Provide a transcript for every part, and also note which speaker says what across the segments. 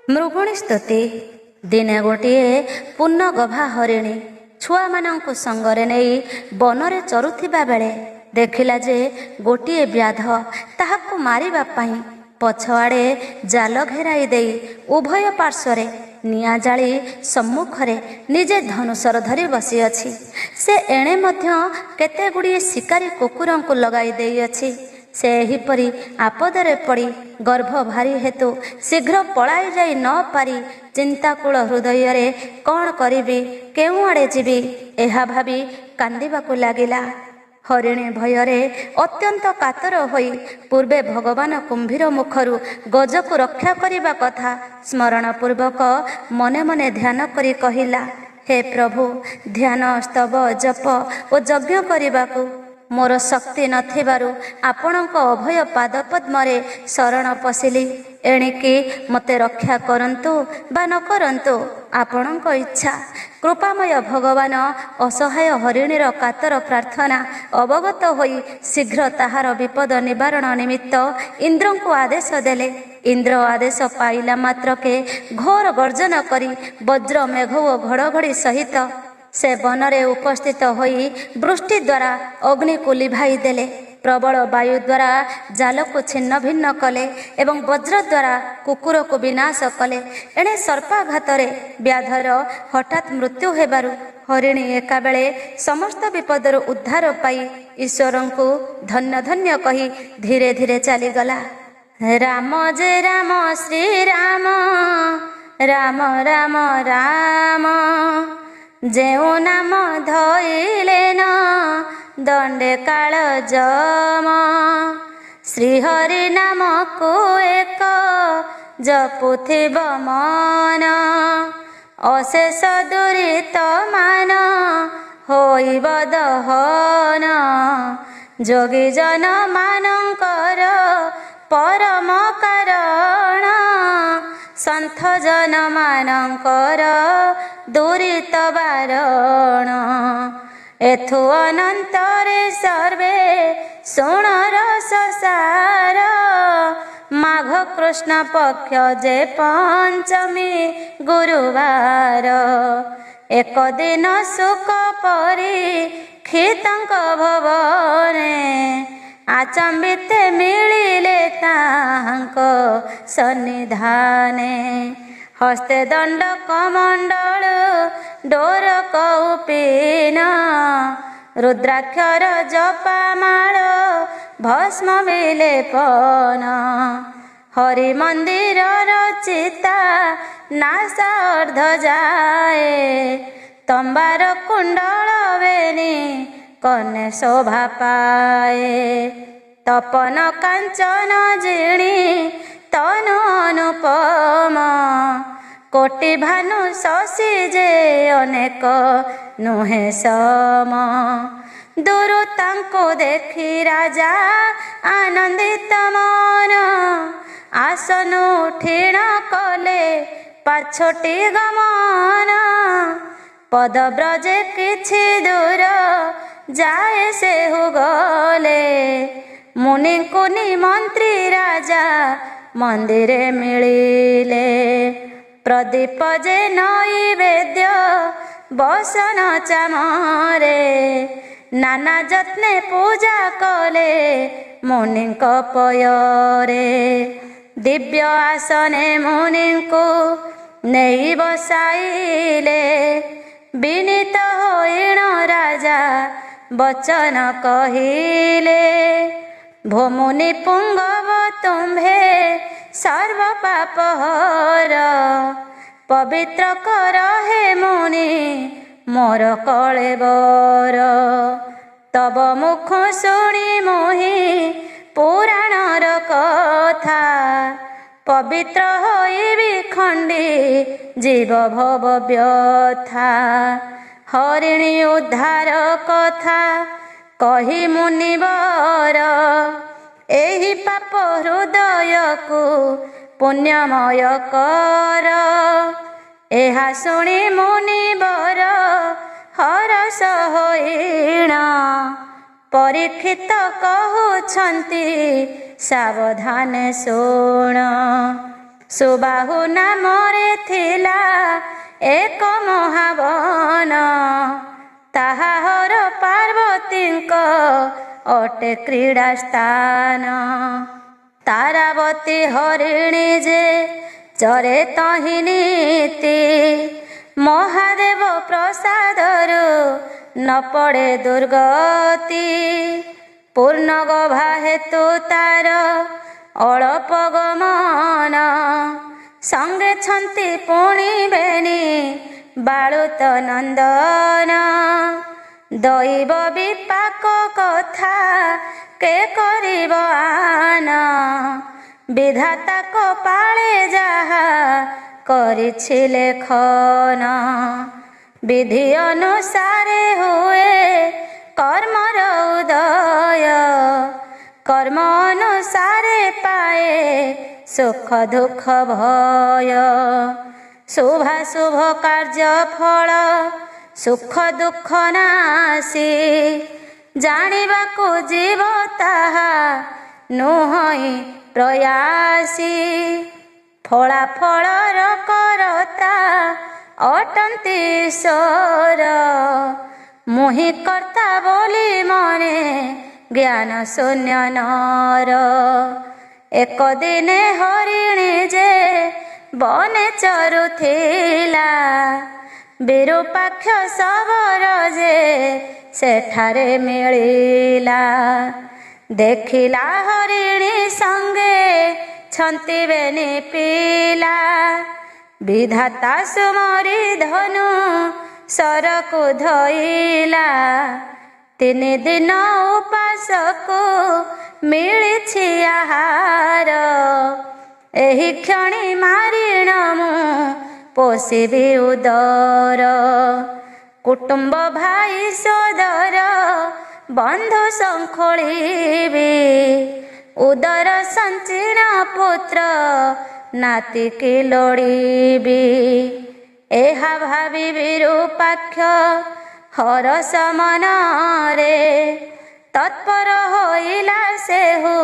Speaker 1: ମୃଗୁଣୀ ସ୍ତୁତି। ଦିନେ ଗୋଟିଏ ପୂର୍ଣ୍ଣଗଭା ହରିଣୀ ଛୁଆମାନଙ୍କୁ ସଙ୍ଗରେ ନେଇ ବନରେ ଚରୁଥିବା ବେଳେ ଦେଖିଲା ଯେ ଗୋଟିଏ ବ୍ୟାଧ ତାହାକୁ ମାରିବା ପାଇଁ ପଛଆଡ଼େ ଜାଲ ଘେରାଇ ଦେଇ ଉଭୟ ପାର୍ଶ୍ୱରେ ନିଆଁ ଜାଳି ସମ୍ମୁଖରେ ନିଜେ ଧନୁଶର ଧରି ବସିଅଛି। ସେ ଏଣେ ମଧ୍ୟ କେତେ ଗୁଡ଼ିଏ ଶିକାରୀ କୁକୁରଙ୍କୁ ଲଗାଇ ଦେଇଅଛି। ସେ ଏହିପରି ଆପଦରେ ପଡ଼ି ଗର୍ଭ ଭାରି ହେତୁ ଶୀଘ୍ର ପଳାଇ ଯାଇ ନ ପାରି ଚିନ୍ତାକୁଳ ହୃଦୟରେ କ'ଣ କରିବି, କେଉଁଆଡ଼େ ଯିବି, ଏହା ଭାବି କାନ୍ଦିବାକୁ ଲାଗିଲା। ହରିଣୀ ଭୟରେ ଅତ୍ୟନ୍ତ କାତର ହୋଇ ପୂର୍ବେ ଭଗବାନ କୁମ୍ଭୀର ମୁଖରୁ ଗଜକୁ ରକ୍ଷା କରିବା କଥା ସ୍ମରଣ ପୂର୍ବକ ମନେ ମନେ ଧ୍ୟାନ କରି କହିଲା, ହେ ପ୍ରଭୁ, ଧ୍ୟାନ, ସ୍ତବ, ଜପ ଓ ଯଜ୍ଞ କରିବାକୁ ମୋର ଶକ୍ତି ନଥିବାରୁ ଆପଣଙ୍କ ଅଭୟ ପାଦପଦ୍ମରେ ଶରଣ ପଶିଲି। ଏଣିକି ମୋତେ ରକ୍ଷା କରନ୍ତୁ ବା ନ କରନ୍ତୁ, ଆପଣଙ୍କ ଇଚ୍ଛା। କୃପାମୟ ଭଗବାନ ଅସହାୟ ହରିଣୀର କାତର ପ୍ରାର୍ଥନା ଅବଗତ ହୋଇ ଶୀଘ୍ର ତାହାର ବିପଦ ନିବାରଣ ନିମିତ୍ତ ଇନ୍ଦ୍ରଙ୍କୁ ଆଦେଶ ଦେଲେ। ଇନ୍ଦ୍ର ଆଦେଶ ପାଇଲା ମାତ୍ରକେ ଘୋର ଗର୍ଜନ କରି ବଜ୍ର, ମେଘ ଓ ଘଡ଼ଘଡ଼ି ସହିତ ସେ ବନରେ ଉପସ୍ଥିତ ହୋଇ ବୃଷ୍ଟି ଦ୍ୱାରା ଅଗ୍ନିକୁ ଲିଭାଇ ଦେଲେ, ପ୍ରବଳ ବାୟୁ ଦ୍ୱାରା ଜାଲକୁ ଛିନ୍ନ ଭିନ୍ନ କଲେ ଏବଂ ବଜ୍ର ଦ୍ୱାରା କୁକୁରକୁ ବିନାଶ କଲେ। ଏଣେ ସର୍ପାଘାତରେ ବ୍ୟାଧର ହଠାତ୍ ମୃତ୍ୟୁ ହେବାରୁ ହରିଣୀ ଏକାବେଳେ ସମସ୍ତ ବିପଦରୁ ଉଦ୍ଧାର ପାଇ ଈଶ୍ୱରଙ୍କୁ ଧନ୍ୟ ଧନ୍ୟ କହି ଧୀରେ ଧୀରେ ଚାଲିଗଲା। ରାମ ଯେ ରାମ ଶ୍ରୀରାମ, ରାମ ରାମ ରାମ, ଯେଉଁ ନାମ ଧଇଲେ ନ ଦଣ୍ଡେ କାଳ ଯମ, ଶ୍ରୀହରି ନାମକୁ ଏକ ଜପୁଥିବ ମନ, ଅଶେଷ ଦୁରିତ ମାନ ହୋଇବ ଦହନ, ଯୋଗୀ ଜନ ମାନଙ୍କର ପରମ କାରଣ, ସନ୍ଥ ଜନ ମାନଙ୍କର ଦୁରିତ ବାରଣ, ଏଥୁ ଅନନ୍ତରେ ସର୍ବେ ଶୁଣ ରସ ସାର, ମାଘ କୃଷ୍ଣ ପକ୍ଷ ଯେ ପଞ୍ଚମୀ ଗୁରୁବାର, ଏକଦିନ ସୁଖ ପରୀକ୍ଷିତଙ୍କ ଭବନେ, ଆଚମ୍ବିତେ ମିଳିଲେ ତାହାଙ୍କ ସନ୍ନିଧାନେ, ହସ୍ତେ ଦଣ୍ଡ କମଣ୍ଡଳ ଡୋର କୌପୀନ, ରୁଦ୍ରାକ୍ଷର ଜପାମାଳ ଭସ୍ମ ବିଲେପନ, ହରି ମନ୍ଦିରର ଚିତା ନାସା ଅର୍ଦ୍ଧ ଯାଏ, ତମ୍ବାର କୁଣ୍ଡଳ ବେନି କନେ ଶୋଭା ପାଏ, ତପନ କାଞ୍ଚନ ଜିଣି ତନୁ ଅନୁପମ, କୋଟି ଭାନୁ ଶଶୀ ଯେ ଅନେକ ନୁହେଁ ସମ, ଦୂରୁ ତାଙ୍କୁ ଦେଖି ରାଜା ଆନନ୍ଦିତ ମନ, ଆସନୁ ଠିଣ କଲେ ପାଛୋଟି ଗମନ, ପଦବ୍ରଜେ କିଛି ଦୂର ଯାଏ ସେହୁ ଗଲେ, ମୁନିଙ୍କୁ ନିମନ୍ତ୍ରୀ ରାଜା ମନ୍ଦିରେ ମିଳିଲେ, ପ୍ରଦୀପ ଯେ ନୈବେଦ୍ୟ ବସନ ଚାମରେ, ନାନା ଯତ୍ନେ ପୂଜା କଲେ ମୁନିଙ୍କ ପୟରେ, ଦିବ୍ୟ ଆସନେ ମୁନିଙ୍କୁ ନେଇ ବସାଇଲେ, ବିନୀତ ହୋଇଣ ରାଜା ବଚନ କହିଲେ, ଭୋମୁନି ପୁଙ୍ଗବ ତୁମ୍ଭେ ସର୍ବ ପାପ ହର, ପବିତ୍ର କର ହେ ମୁନି ମୋର କଳେବର, ତବ ମୁଖ ଶୁଣି ମୋହି ପୁରାଣର କଥା, ପବିତ୍ର ହୋଇବି ଖଣ୍ଡି ଜୀବ ଭବ ବ୍ୟଥା, ହରିଣୀ ଉଦ୍ଧାର କଥା କହି ମୁନିବର, ଏହି ପାପ ହୃଦୟକୁ ପୁଣ୍ୟମୟ କର, ଏହା ଶୁଣି ମୁନିବର ହରସ ହୋଇଣ, ପରୀକ୍ଷିତ କହୁଛନ୍ତି ସାବଧାନେ ଶୁଣ, ସୁବାହୁ ନାମରେ ଥିଲା ଏକ ମହାବନ, ତାହା ହର ପାର୍ବତୀଙ୍କ ଅଟେ କ୍ରୀଡ଼ା ସ୍ଥାନ। ତାରାବତୀ ହରିଣୀ ଯେ ଚରେ ତହିଁ ନୀତି, ମହାଦେବ ପ୍ରସାଦରୁ ନ ପଡ଼େ ଦୁର୍ଗତି। ପୂର୍ଣ୍ଣ ଗଭା ହେତୁ ତାର ଅଳପ ଗମନ, ସଙ୍ଗେ ଛନ୍ତି ପୁଣି ବେନି ବାଳୁତ ନନ୍ଦନ। ଦୈବ ବିପାକ କଥା କେ କରିବ ଆନ, ବିଧାତା କପାଳେ ଯାହା କରିଛି ଲେଖନ। ବିଧି ଅନୁସାରେ ହୁଏ କର୍ମର ଉଦୟ, କର୍ମ ଅନୁସାରେ ପାଏ ସୁଖ ଦୁଃଖ ଭୟ। ଶୁଭାଶୁଭ କାର୍ଯ୍ୟ ଫଳ ସୁଖ ଦୁଃଖ ନାଶୀ, ଜାଣିବାକୁ ଯିବ ତାହା ନୁହଁ ପ୍ରୟାସୀ। ଫଳାଫଳର କରତା ଅଟନ୍ତି ଈଶ୍ୱର, ମୁହିଁ କର୍ତ୍ତା ବୋଲି ମନେ ଜ୍ଞାନ ଶୂନ୍ୟ ନର। ଏକ ଦିନେ ହରିଣୀ ଯେ ବନେ ଚରୁଥିଲା, ବିରୂପାକ୍ଷ ଶବର ଯେ ସେଠାରେ ମିଳିଲା। ଦେଖିଲା ହରିଣୀ ସଙ୍ଗେ ଛନ୍ତି ବେନି ପିଲା, ବିଧାତା ସୁମରି ଧନୁ ସରକୁ ଧଇଲା। 3 ଦିନ ଉପାସକୁ ମିଳିଛି ଆହାର, ଏହି କ୍ଷଣି ମାରିଣ ମୁଁ ପୋଷିବି ଉଦର। କୁଟୁମ୍ବ ଭାଇ ସୋଦର ବନ୍ଧୁ ଶଙ୍ଖୋଳିବି, ଉଦର ସଞ୍ଚିଣ ପୁତ୍ର ନାତିକି ଲୋଡ଼ିବି। ଏହା ଭାବି ବିରୂପାକ୍ଷ ହରଷ ମନରେ, ତତ୍ପର ହୋଇଲା ସେହୁ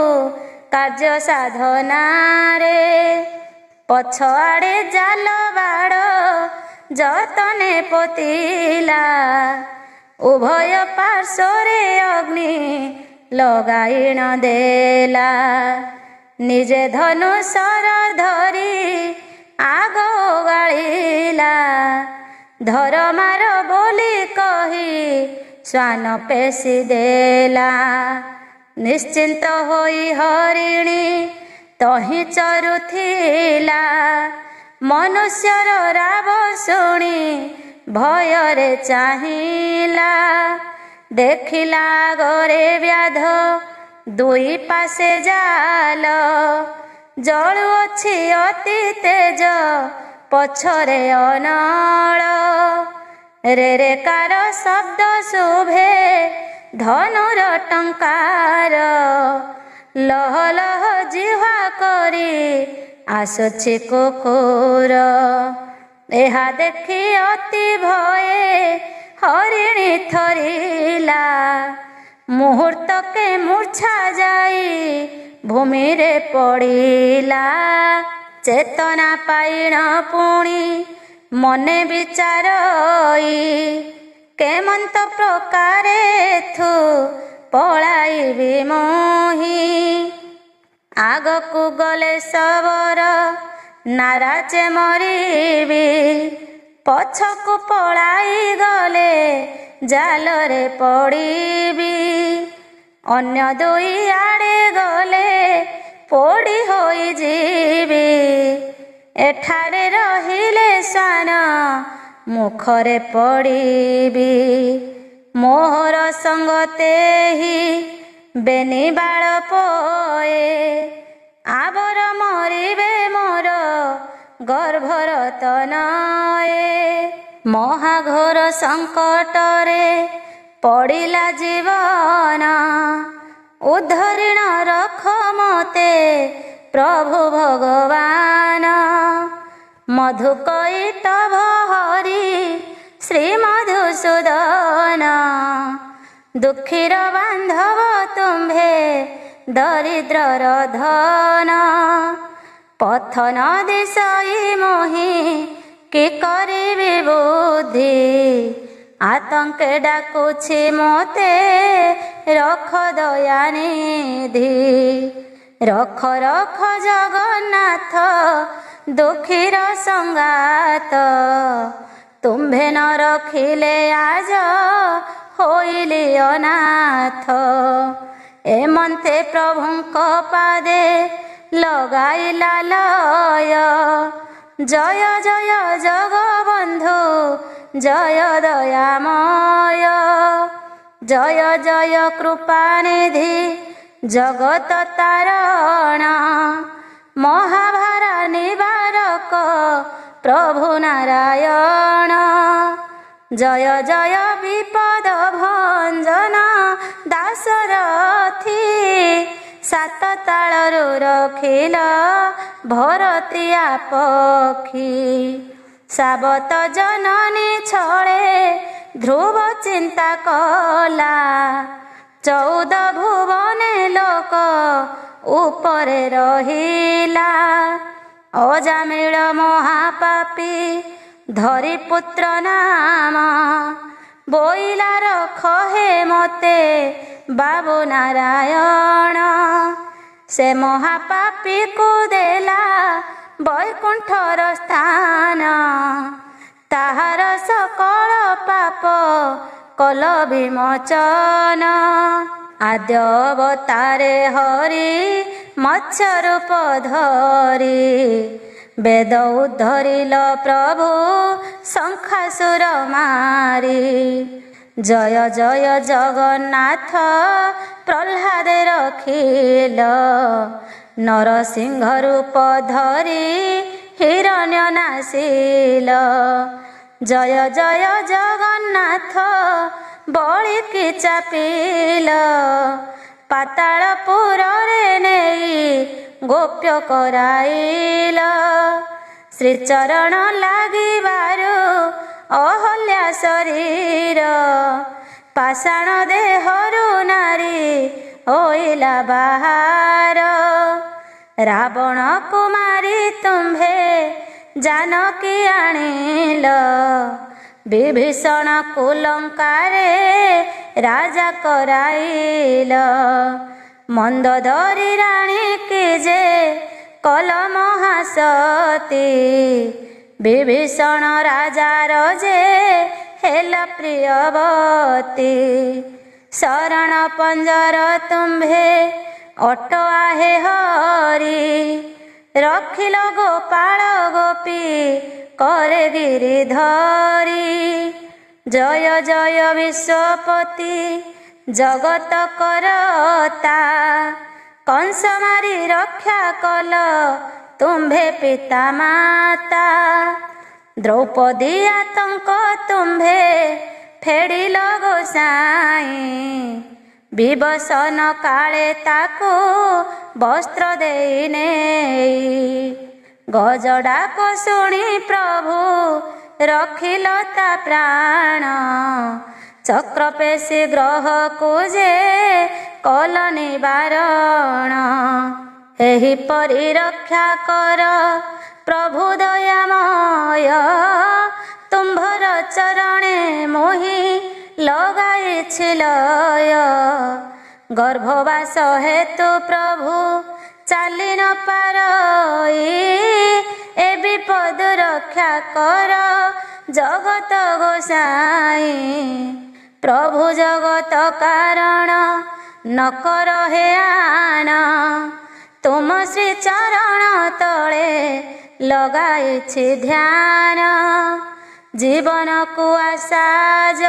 Speaker 1: କାର୍ଯ୍ୟ ସାଧନାରେ। ପଛଆଡ଼େ ଜାଲ ବାଡ଼ ଯତନେ ପୋତିଲା, ଉଭୟ ପାର୍ଶ୍ୱରେ ଅଗ୍ନି ଲଗାଇଣ ଦେଲା। ନିଜେ ଧନୁଶର ଧରି ଆଗ ଗାଳିଲା, ଧର ମାର ବୋଲି କହି ଶ୍ୱାନ ପେଶି ଦେଲା। ନିଶ୍ଚିନ୍ତ ହୋଇ ହରିଣୀ ତହିଁ ଚରୁଥିଲା, ମନୁଷ୍ୟର ରାବ ଶୁଣି ଭୟରେ ଚାହିଁଲା। ଦେଖିଲା ଗରେ ବ୍ୟାଧ ଦୁଇ ପାଶେ ଜାଲ, ଜଳୁଅଛି ଅତି ତେଜ ପଛରେ ଅନଳ। ରେ ରେ କାର ଶବ୍ଦ ଶୁଭେ ଧନୁର ଟଙ୍କାର, ଲହ ଲହ ଜିହ୍ୱା କରି ଆସୁଛି କୁକୁର। ଏହା ଦେଖି ଅତି ଭୟେ ହରିଣୀ ଥରିଲା, ମୁହୂର୍ତ୍ତକେ ମୂର୍ଚ୍ଛା ଯାଇ ଭୂମିରେ ପଡ଼ିଲା। ଚେତନା ପାଇଣ ପୁଣି ମନେ ବିଚାରଇ, କେମନ୍ତ ପ୍ରକାରେ ଏଥୁ ପଳାଇବି ମୋହି। ଆଗକୁ ଗଲେ ଶବର ନାରାଜେ ମରିବି, ପଛକୁ ପଳାଇ ଗଲେ ଜାଲରେ ପଡ଼ିବି। ଅନ୍ୟ ଦୁଇ ଆଡ଼େ ଗଲେ ପୋଡ଼ି ହୋଇଯିବି, ଏଠାରେ ରହିଲେ ଶ୍ୱାନ ମୁଖରେ ପଡ଼ିବି। ମୋହର ସଙ୍ଗତେହି ବେନି ବାଳ ପୋଏ, ଆବର ମରିବେ ମୋର ଗର୍ଭର ତନଏ। ମହାଘୋର ସଙ୍କଟରେ ପଡ଼ିଲା ଜୀବନ, ଉଦ୍ଧରିଣ ରଖ ମତେ ପ୍ରଭୁ ଭଗବାନ। ମଧୁକୈଟଭ ହରି ଶ୍ରୀ ମଧୁସୂଦନ, ଦୁଃଖୀର ବାନ୍ଧବ ତୁମ୍ଭେ ଦରିଦ୍ରର ଧନ। ପଥ ନ ଦିଶଇ ମୋହି କି କରିବି ବୁଦ୍ଧି, ଆତଙ୍କେ ଡାକୁଛି ମୋତେ ରଖ ଦୟାନିଧି। ରଖ ରଖ ଜଗନ୍ନାଥ ଦୁଃଖୀର ସଙ୍ଗାତ, ତୁମ୍ଭେ ନ ରଖିଲେ ଆଜ ହୋଇଲି ଅନାଥ। ଏମନ୍ତେ ପ୍ରଭୁଙ୍କ ପାଦେ ଲଗାଇଲା ଲୟ, ଜୟ ଜୟ ଜଗବନ୍ଧୁ ଜୟ ଦୟାମୟ। ଜୟ ଜୟ କୃପାନିଧି ଜଗତ ତାରଣ, ମହାଭାର ନିବାରକ ପ୍ରଭୁ ନାରାୟଣ। ଜୟ ଜୟ ବିପଦ ଭଞ୍ଜନ ଦାଶରଥୀ, ସାତ ତାଳରୁ ରଖିଲ ଭରତିଆ ପକ୍ଷୀ। ସାବତ ଜନନୀ ଛଳେ ଧ୍ରୁବ ଚିନ୍ତା କଲା, 14 ଭୁବନେ ଲୋକ ଉପରେ ରହିଲା। ଅଜାମିଳ ମହାପାପୀ ଧରି ପୁତ୍ର ନାମ, ବୋଇଲା ରଖ ହେ ମୋତେ ବାବୁ ନାରାୟଣ। ସେ ମହାପାପୀକୁ ଦେଲା ବୈକୁଣ୍ଠର ସ୍ଥାନ, ତାହାର ସକଳ ପାପ କଲ ବିମୋଚନ। ଆଦ୍ୟ ଅବତାରେ ହରି ମତ୍ସ୍ୟ ରୂପ ଧରି, ବେଦ ଉଦ୍ଧରିଲ ପ୍ରଭୁ ଶଙ୍ଖାସୁର ମାରି। ଜୟ ଜୟ ଜଗନ୍ନାଥ ପ୍ରହ୍ଲାଦେ ରଖିଲ, ନରସିଂହ ରୂପ ଧରି ହିରଣ୍ୟ ନାସିଲ। ଜୟ ଜୟ ଜଗନ୍ନାଥ ବଳିକି ଚାପିଲ, ପାତାଳପୁରରେ ନେଇ ଗୋପ୍ୟ କରାଇଲ। ଶ୍ରୀଚରଣ ଲାଗିବାରୁ ଅହଲ୍ୟା ଶରୀର, ପାଷାଣ ଦେହରୁ ନାରୀ ହୋଇଲା ବାହାର। ରାବଣ କୁମାରୀ ତୁମ୍ଭେ ଜାନକୀ ଆଣିଲ, ବିଭୀଷଣ ଲଙ୍କାରେ ରାଜା କରାଇଲ। ମନ୍ଦୋଦରୀ ରାଣୀ କି ଯେ କଲ ମହାସତୀ, ବିଭୀଷଣ ରାଜାର ଯେ ହେଲା ପ୍ରିୟବତୀ। ଶରଣ ପଞ୍ଜର ତୁମ୍ଭେ ଅଟ ଆହେ ହରି, ରଖିଲ ଗୋପାଳ ଗୋପୀ করে গিরিধরি। জয় জয় বিশ্বপতি জগত করতা, কংস মারি রক্ষা কল তুম্ভে পিতা মাতা। দ্রৌপদী আতঙ্ক তুম্ভে ফেড়িল গোসাই, বিবসন কাଳେ তাকু বস্ত্র দেই নেই। গজ ডাক শুଣି প্রভু রখিল তা প্রাণ, চক্রপেশী গ্রহକୁ যে কল নিবারণ। এহিপরি রক্ষা কর প্রভু দয়াময়, তুম্ভর চরণে মোহি লগাইছি লয়। গর্ভবাস হেতু প্রভু চালি ন পারই, এ বিপদ রক্ষা কর জগত গোসাই। প্রভু জগত কারণ ন কর হে আন, তুম শ্রী চরণ তଳେ লগাইছি ধ্যান। জীবনକୁ আসাজ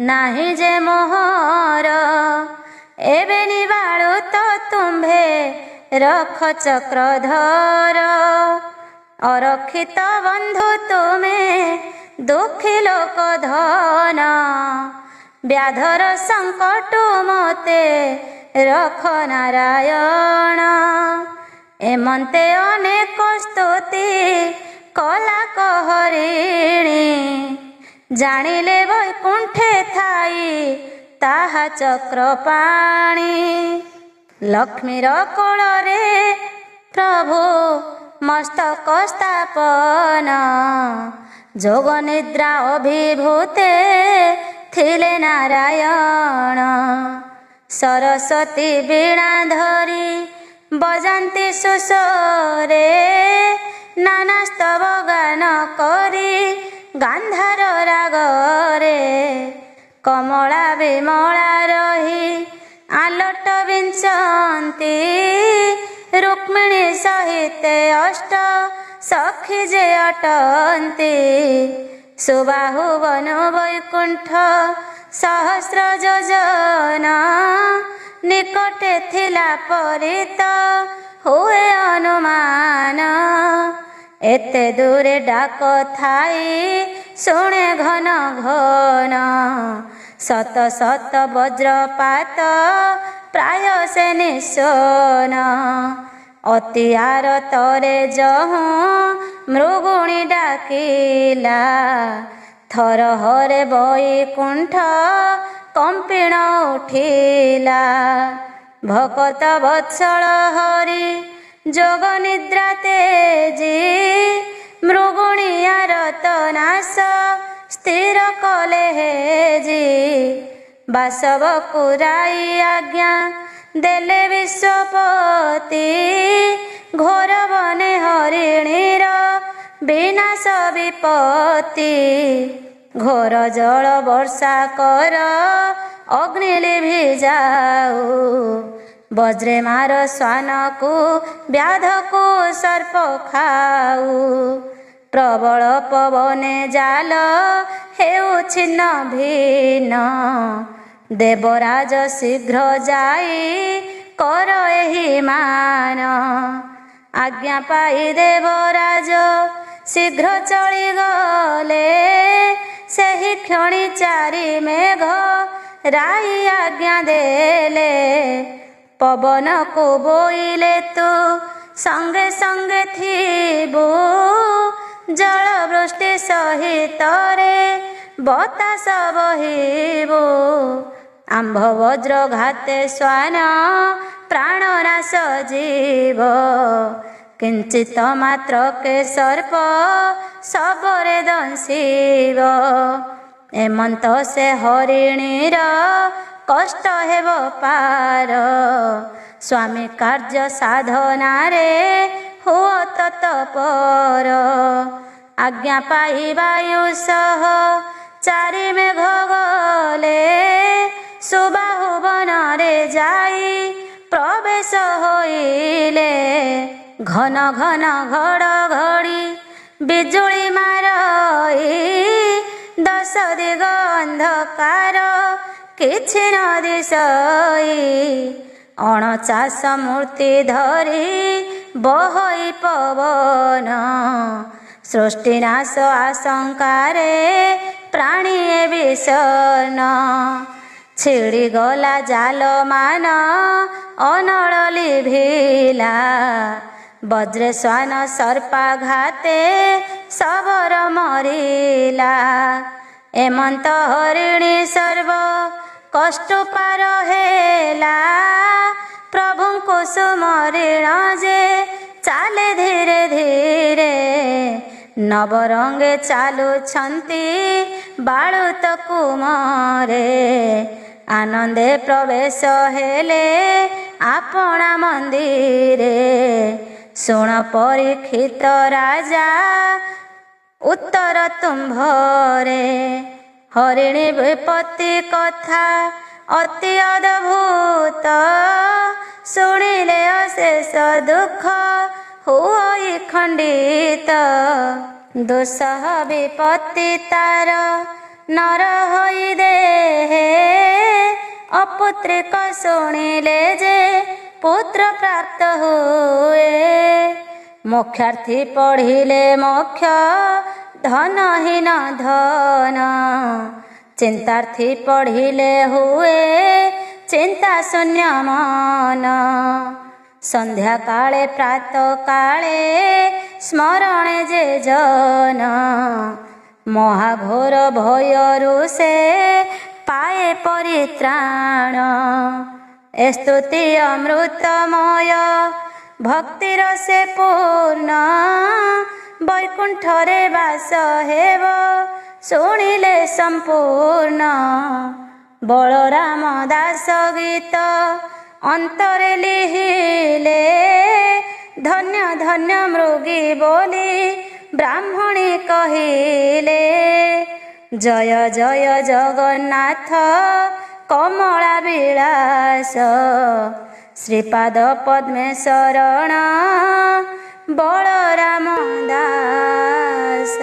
Speaker 1: ନାହିଁ যে মোহର, ଏବେ ନିବାଳୁ ତ ତୁମ୍ଭେ ରଖ ଚକ୍ରଧର। ଅରକ୍ଷିତ ବନ୍ଧୁ ତୁମେ ଦୁଃଖୀ ଲୋକ ଧନ, ବ୍ୟାଧର ସଙ୍କଟ ମୋତେ ରଖ ନାରାୟଣ। ଏମନ୍ତେ ଅନେକ ସ୍ତୁତି କଲା କହରିଣୀ, ଜାଣିଲେ ବୈକୁଣ୍ଠେ ଥାଇ ତାହା ଚକ୍ରପାଣି। ଲକ୍ଷ୍ମୀର କୋଳରେ ପ୍ରଭୁ ମସ୍ତକ ସ୍ଥାପନ। ଯୋଗ ନିଦ୍ରା ଅଭିଭୂତେ ଥିଲେ ନାରାୟଣ। ସରସ୍ୱତୀ ବୀଣା ଧରି ବଜାନ୍ତି ସୁସ୍ୱରେ, ନାନା ସ୍ତବ ଗାନ କରି ଗାନ୍ଧାର ରାଗରେ। କମଳା ବିମଳା ରହି ଆଲଟ ବିଞ୍ଚନ୍ତି, ରୁକ୍ମିଣୀ ସହିତେ ଅଷ୍ଟ ସଖୀ ଯେ ଅଟନ୍ତି। ସୁବାହୁ ବନ ବୈକୁଣ୍ଠ ସହସ୍ର ଯୋଜନ, ନିକଟେ ଥିଲା ପରିତ ହୁଏ ଅନୁମାନ। ଏତେ ଦୂରେ ଡାକ ଥାଇ ଶୁଣେ ଘନ ଘନ, ଶତ ଶତ ବଜ୍ରପାତ ପ୍ରାୟ ସେ ନିଶୋନ। ଅତି ଆରତରେ ଯହୁଁ ମୃଗୁଣୀ ଡାକିଲା, ଥରହରେ ବୈକୁଣ୍ଠ କମ୍ପିଣ ଉଠିଲା। ଭକତ ବତ୍ସଳ ହରି ଯୋଗ ନିଦ୍ରା ତେଜି, ମୃଗୁଣୀ ଆରତ ନାଶ ସ୍ଥିର କଲେ ହେଜି। ବାସବ କୁରାଇ ଆଜ୍ଞା ଦେଲେ ବିଶ୍ୱପତି, ଘୋର ବନେ ହରିଣୀର ବିନାଶ ବିପତ୍ତି। ଘୋର ଜଳ ବର୍ଷା କର ଅଗ୍ନି ଲିଭି ଯାଉ, ବଜ୍ରେ ମାର ଶ୍ୱାନକୁ ବ୍ୟାଧକୁ ସର୍ପ ଖାଉ। ପ୍ରବଳ ପବନେ ଜାଲ ହେଉ ଛିନ୍ନ ଭିନ୍ନ, ଦେବରାଜ ଶୀଘ୍ର ଯାଇ କର ଏହି ମାନ। ଆଜ୍ଞା ପାଇ ଦେବରାଜ ଶୀଘ୍ର ଚଳିଗଲେ, ସେହି କ୍ଷଣି ଚାରି ମେଘ ରାଇ ଆଜ୍ଞା ଦେଲେ। ପବନକୁ ବୋଇଲେ ତୁ ସଙ୍ଗେ ସଙ୍ଗେ ଥିବୁ, ଜଳ ବୃଷ୍ଟି ସହିତରେ ବତାସ ବହିବୁ। ଆମ୍ଭ ବଜ୍ର ଘାତେ ଶ୍ୱାନ ପ୍ରାଣ ନାଶ ଜୀବ, କିଞ୍ଚିତ ମାତ୍ରକେ ସର୍ପ ଶବରେ ଦଂଶିବ। ଏମନ୍ତ ସେ ହରିଣୀର କଷ୍ଟ ହେବ ପାର, ସ୍ୱାମୀ କାର୍ଯ୍ୟ ସାଧନାରେ ହୁଅ ତତ୍ପର। ଆଜ୍ଞା ପାଇ ବାୟୁ ସହ ଚାରି ମେଘ ଗଲେ, ସୁବାହୁ ବନରେ ଯାଇ ପ୍ରବେଶ ହୋଇଲେ। ଘନ ଘନ ଘଡ଼ଘଡ଼ି ବିଜୁଳି ମାରଇ, ଦଶ ଦିଗ ଅନ୍ଧକାର କିଛି ନ ଦିଶଇ। ଅଣଚାଶ ମୂର୍ତ୍ତି ଧରି ବହଇ ପବନ, ସୃଷ୍ଟିନାଶ ଆଶଙ୍କାରେ ପ୍ରାଣୀ ବିଷର୍ଣ୍ଣ। ଛିଡ଼ିଗଲା ଜାଲମାନ ଅନଳ ଲିଭିଲା, ବଜ୍ରେ ଶ୍ୱାନ ସର୍ପାଘାତେ ଶବର ମରିଲା। ଏମନ୍ତ ହରିଣୀ ସର୍ବ କଷ୍ଟୁ ପାର ହେଲା, ପ୍ରଭୁଙ୍କୁ ସୁମରିଣ ଯେ ଚାଲେ ଧୀରେ ଧୀରେ। ନବରଙ୍ଗେ ଚାଲୁଛନ୍ତି ବାଳୁତ କୁମରେ, ଆନନ୍ଦେ ପ୍ରବେଶ ହେଲେ ଆପଣା ମନ୍ଦିରେ। ଶୁଣ ପରୀକ୍ଷିତ ରାଜା ଉତ୍ତର ତୁମ୍ଭରେ, ହରିଣୀ ବିପତ୍ତି କଥା ଅତି ଅଦ୍ଭୁତ। ଶୁଣିଲେ ଅଶେଷ ଦୁଃଖ ହୁଇ ଖଣ୍ଡିତ, ଦୁଃସହ ବିପତ୍ତି ତାର ନର ହୋଇ ଦେହେ। ଅପୁତ୍ରିକ ଶୁଣିଲେ ଯେ ପୁତ୍ର ପ୍ରାପ୍ତ ହୁଏ, ମୋକ୍ଷାର୍ଥୀ ପଢ଼ିଲେ ମୋକ୍ଷ ଧନହୀନ ଧନ। ଚିନ୍ତାର୍ଥୀ ପଢ଼ିଲେ ହୁଏ ଚିନ୍ତା ଶୂନ୍ୟ ମନ। ସନ୍ଧ୍ୟା କାଳେ ପ୍ରାତ କାଳେ ସ୍ମରଣେ ଯେ ଜନ, ମହାଘୋର ଭୟରୁ ସେ ପାଏ ପରିତ୍ରାଣ। ଏ ସ୍ତୁତି ଅମୃତମୟ भक्तिर से पूर्ण वैकुंठरे वास हेब शुणिले संपूर्ण बलराम दास गीत अंतरे लिहिले धन्य धन्य मृगी बोली ब्राह्मणी कहिले जय जय जगन्नाथ कमला विलास श्रीपाद पद्मे शरण बलराम दास।